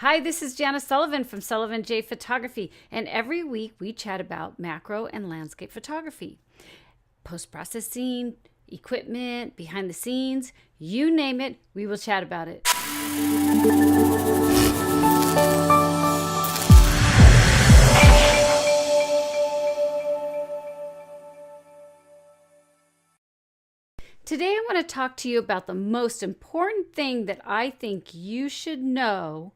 Hi, this is Janice Sullivan from Sullivan J Photography, and every week we chat about macro and landscape photography, post-processing, equipment, behind the scenes, you name it, we will chat about it. Today I want to talk to you about the most important thing that I think you should know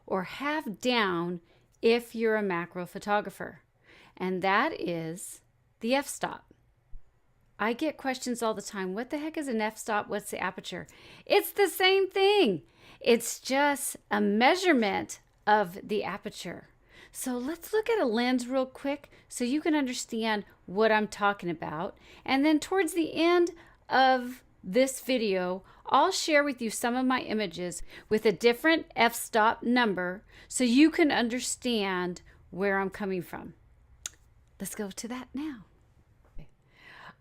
or have down if you're a macro photographer, and that is the f-stop. I get questions all the time. What the heck is an f-stop? What's the aperture? It's the same thing. It's just a measurement of the aperture. So let's look at a lens real quick so you can understand what I'm talking about. And then towards the end of this video, I'll share with you some of my images with a different f-stop number so you can understand where I'm coming from. Let's go to that now.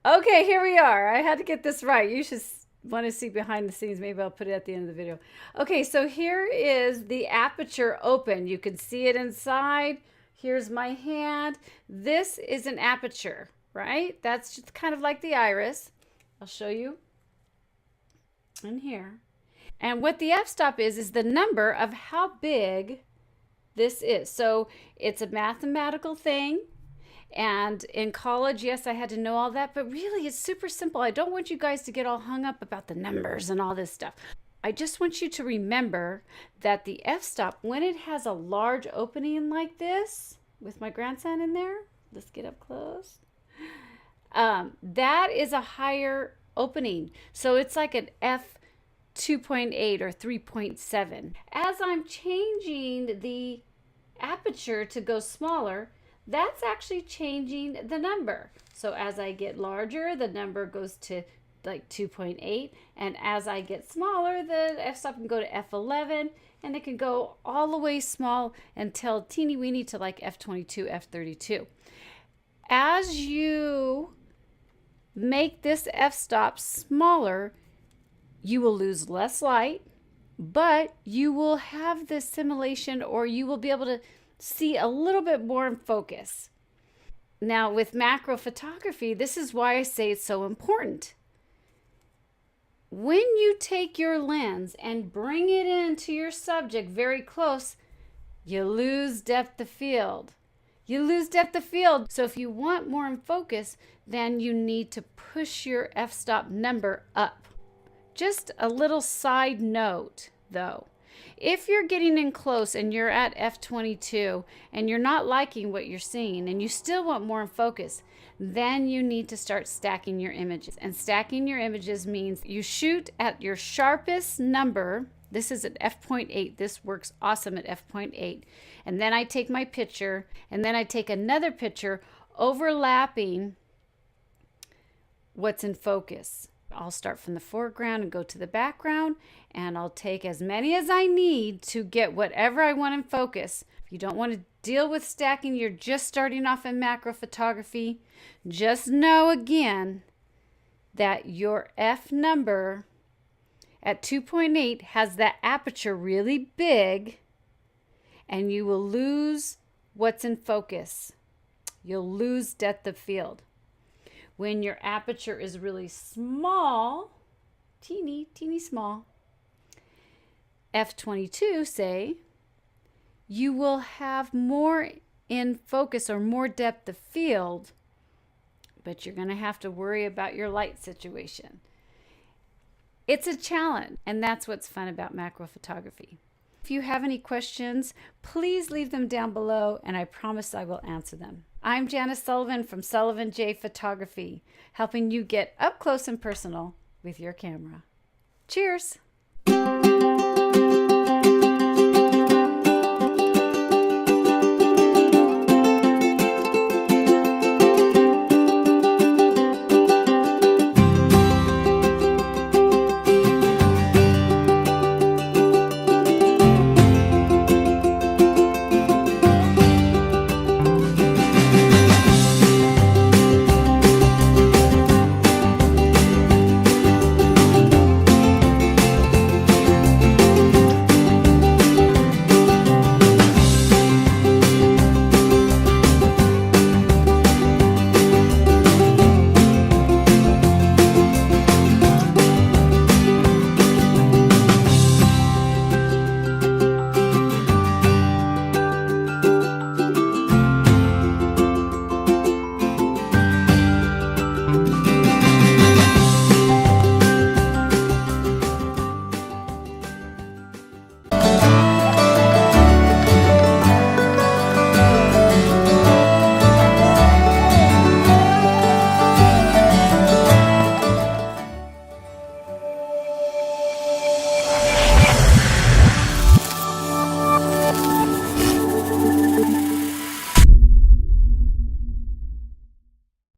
Okay, here we are. I had to get this right. You should want to see behind the scenes. Maybe I'll put it at the end of the video. Okay, so here is the aperture open. You can see it inside. Here's my hand. This is an aperture, right? That's just kind of like the iris. I'll show you in here. And what the f-stop is the number of how big this is. So it's a mathematical thing. And in college, yes, I had to know all that, but really it's super simple. I don't want you guys to get all hung up about the numbers and all this stuff. I just want you to remember that the f-stop, when it has a large opening like this, with my grandson in there, let's get up close. That is a higher opening. So it's like an f2.8 or 3.7. As I'm changing the aperture to go smaller, that's actually changing the number. So as I get larger, the number goes to like 2.8. And as I get smaller, the f-stop can go to f11. And it can go all the way small until teeny weeny to like f22, f32. As you make this f-stop smaller, you will lose less light, but you will have the simulation, or you will be able to see a little bit more in focus. Now with macro photography, this is why I say it's so important. When you take your lens and bring it into your subject very close, you lose depth of field. You lose depth of field. So if you want more in focus, then you need to push your f-stop number up. Just a little side note though. If you're getting in close and you're at f22 and you're not liking what you're seeing and you still want more in focus, then you need to start stacking your images. And stacking your images means you shoot at your sharpest number. This is at f.8. This works awesome at f.8. And then I take my picture, and then I take another picture overlapping what's in focus. I'll start from the foreground and go to the background, and I'll take as many as I need to get whatever I want in focus. If you don't want to deal with stacking, you're just starting off in macro photography, just know again that your f number at 2.8 has that aperture really big, and you will lose what's in focus. You'll lose depth of field. When your aperture is really small, teeny small, f22 say, you will have more in focus or more depth of field, but you're going to have to worry about your light situation. It's a challenge, and that's what's fun about macro photography. If you have any questions, please leave them down below, and I promise I will answer them. I'm Janice Sullivan from Sullivan J Photography, helping you get up close and personal with your camera. Cheers!